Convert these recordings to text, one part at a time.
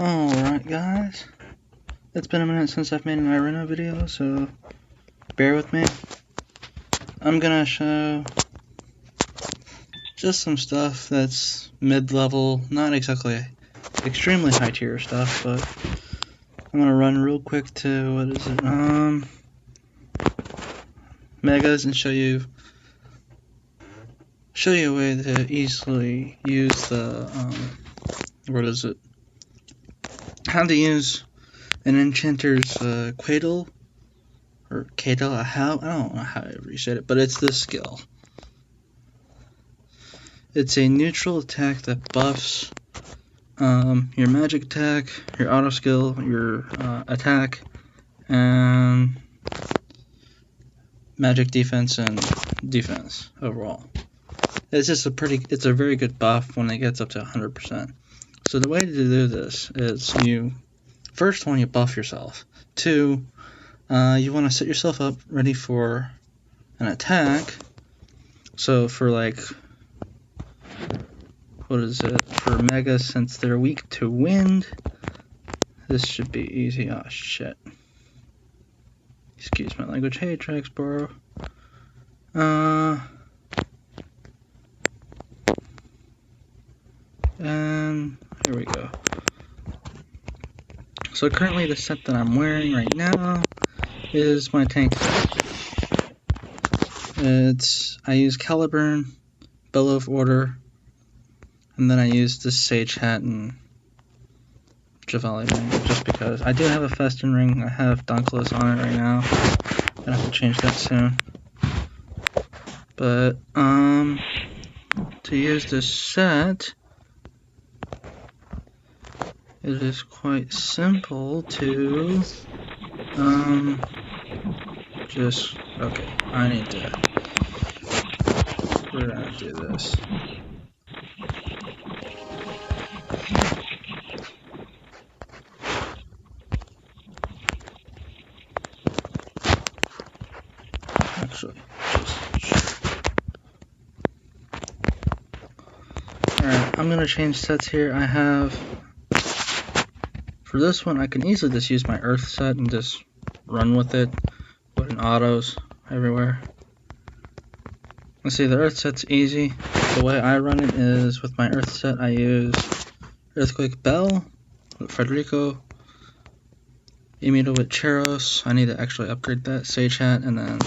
Alright guys, it's been a minute since I've made an arena video, so bear with me. I'm gonna show just some stuff that's mid-level, not exactly extremely high tier stuff, but I'm gonna run real quick to, what is it, megas and show you a way to easily use the, how to use an Enchanter's Qadal, or Qadal, I don't know how you said it, but it's this skill. It's a neutral attack that buffs your magic attack, your auto skill, your attack, and magic defense and defense overall. It's just it's a very good buff when it gets up to 100%. So the way to do this is you buff yourself. 2, you want to set yourself up ready for an attack. So for for Mega, since they're weak to wind, this should be easy. Oh shit. Excuse my language. Hey, Traxboro. And here we go. So currently the set that I'm wearing right now is my tank set. I use Caliburn, Bellow of Order, and then I use this Sage Hat and Javali ring, just because. I do have a Festin ring. I have Dunkless on it right now. I'm gonna have to change that soon. But to use this set, it is quite simple to we're gonna do this. Actually, alright, I'm gonna change sets here. I have, for this one, I can easily just use my Earth set and just run with it, put in autos everywhere. Let's see, the Earth set's easy. The way I run it is, with my Earth set, I use Earthquake Bell with Federico, Emito with Cheros. I need to actually upgrade that, Sage Hat, and then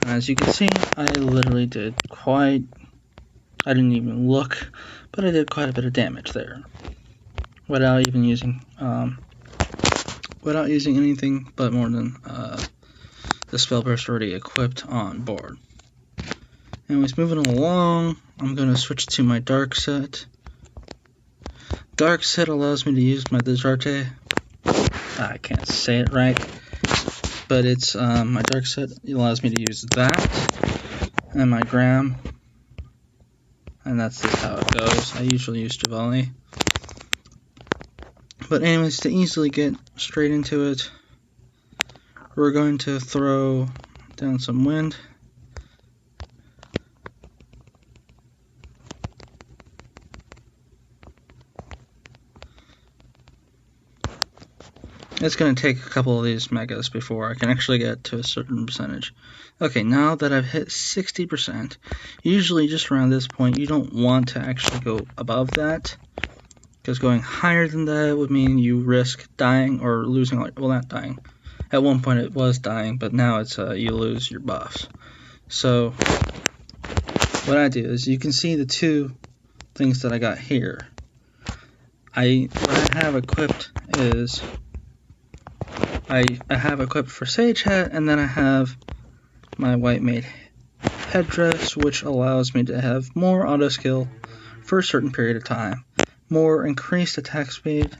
and as you can see, I literally did I didn't even look, but I did quite a bit of damage there without even using anything but more than the spell burst already equipped on board. Anyways, moving along, I'm going to switch to my dark set. Dark set allows me to use my Desarte. I can't say it right, but it's my dark set allows me to use that and my Gram, and that's just how it goes. I usually use Javali. But anyways, to easily get straight into it, we're going to throw down some wind. It's going to take a couple of these megas before I can actually get to a certain percentage. Okay, now that I've hit 60%, usually just around this point, you don't want to actually go above that, because going higher than that would mean you risk dying or losing, well, not dying. At one point it was dying, but now it's you lose your buffs. So what I do is, you can see the two things that I got here. What I have equipped is I have equipped for Sage Hat, and then I have my White Maid headdress, which allows me to have more auto skill for a certain period of time, more increased attack speed,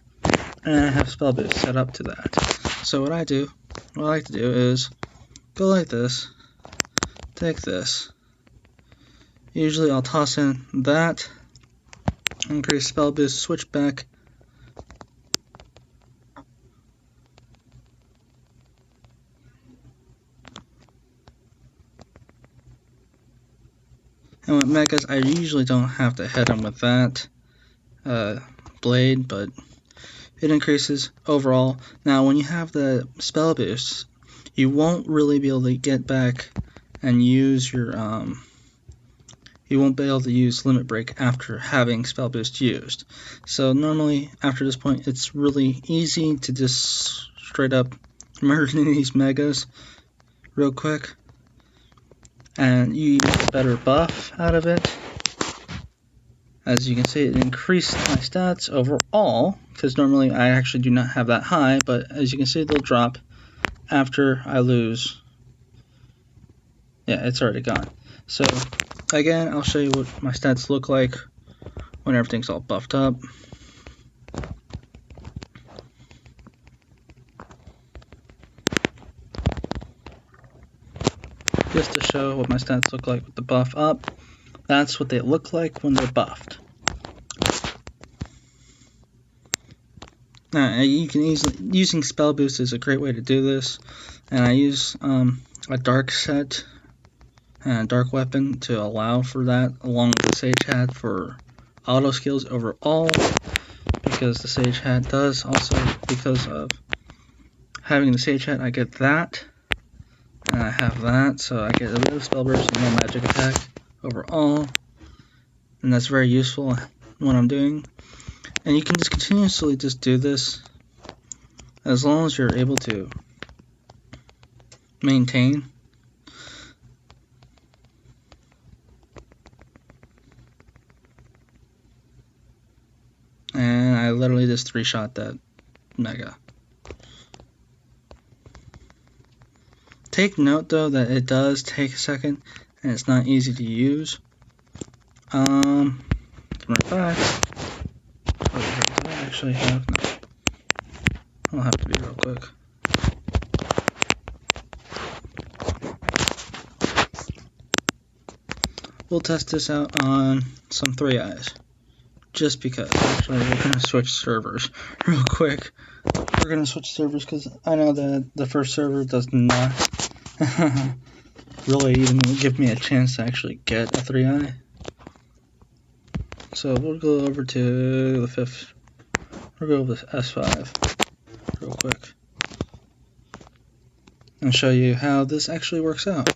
and I have spell boost set up to that. So what I like to do is go like this, take this. Usually I'll toss in that, increase spell boost, switch back. And with megas, I usually don't have to hit them with that. blade, but it increases overall. Now, when you have the spell boost, you won't really be able to get back and use your you won't be able to use limit break after having spell boost used. So normally after this point, it's really easy to just straight up murder these megas real quick, and you get a better buff out of it. As you can see, it increased my stats overall, because normally I actually do not have that high, but as you can see, they'll drop after I lose. Yeah, it's already gone. So again, I'll show you what my stats look like when everything's all buffed up. Just to show what my stats look like with the buff up. That's what they look like when they're buffed. Now, you can using spell boost is a great way to do this, and I use a dark set and a dark weapon to allow for that, along with the sage hat for auto skills overall, because the sage hat does also, because of having the sage hat, I get that, and I have that, so I get a bit of spell burst and no magic attack overall, and that's very useful when I'm doing. And you can just continuously just do this as long as you're able to maintain. And I literally just 3-shot that mega. Take note though that it does take a second and it's not easy to use. Come right back. I actually have no. I'll have to be real quick. We'll test this out on some 3 eyes. Just because. Actually, we're going to switch servers real quick. We're going to switch servers because I know that the first server does not really even give me a chance to actually get a 3-eye. So we'll go over to the 5th. We'll go over to S5 real quick and show you how this actually works out.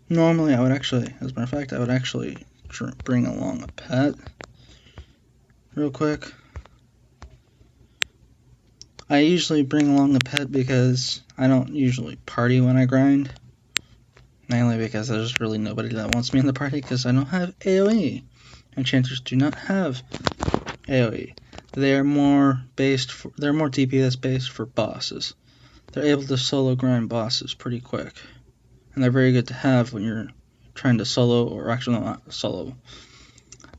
Normally I would actually, as a matter of fact, I would actually bring along a pet real quick. I usually bring along a pet because I don't usually party when I grind. Mainly because there's really nobody that wants me in the party because I don't have AoE. Enchanters do not have AoE. They are more DPS based for bosses. They're able to solo grind bosses pretty quick. And they're very good to have when you're trying to solo, or actually not solo.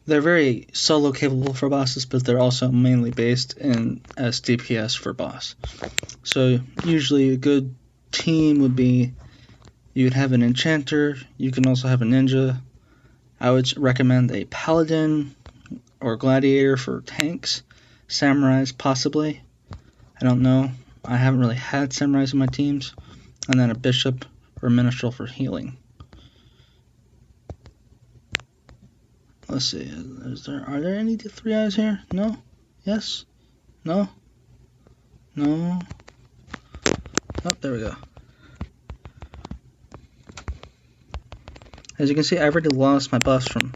They're very solo capable for bosses, but they're also mainly based in as DPS for boss. So usually a good team would be, you'd have an Enchanter, you can also have a Ninja. I would recommend a Paladin or Gladiator for tanks, Samurais possibly. I don't know. I haven't really had Samurais in my teams. And then a Bishop or Minstrel for healing. Let's see, are there any 3-eyes here? No? Yes? No? No? Oh, there we go. As you can see, I already lost my buffs from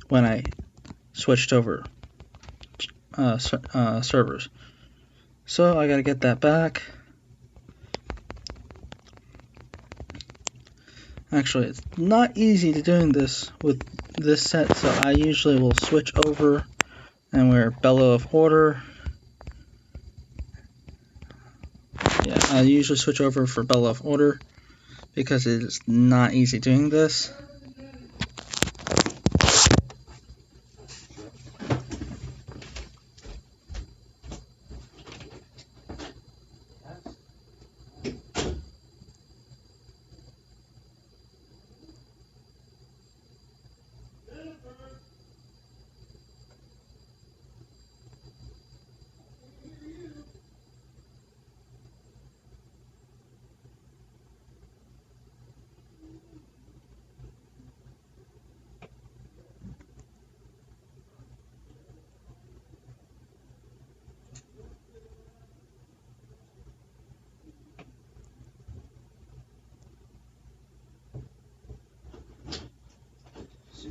when I switched over servers. So I gotta get that back. Actually, it's not easy to doing this with this set, so I usually will switch over and wear Bellow of Order. Yeah, I usually switch over for Bellow of Order because it is not easy doing this.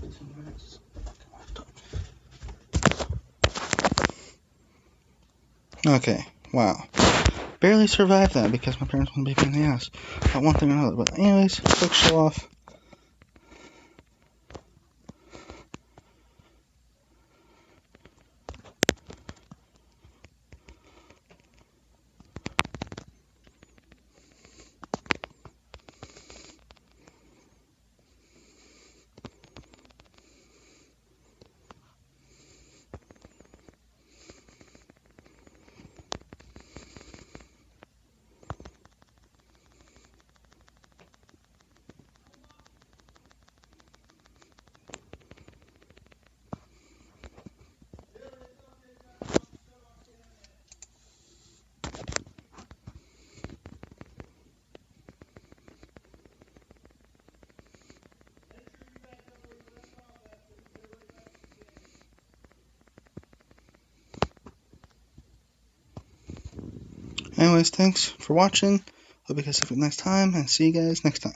15 minutes. Okay, wow. Barely survived that because my parents want to be a pain in the ass. Not one thing or another. But anyways, quick show off. Anyways, thanks for watching. Hope you guys have a nice time, and see you guys next time.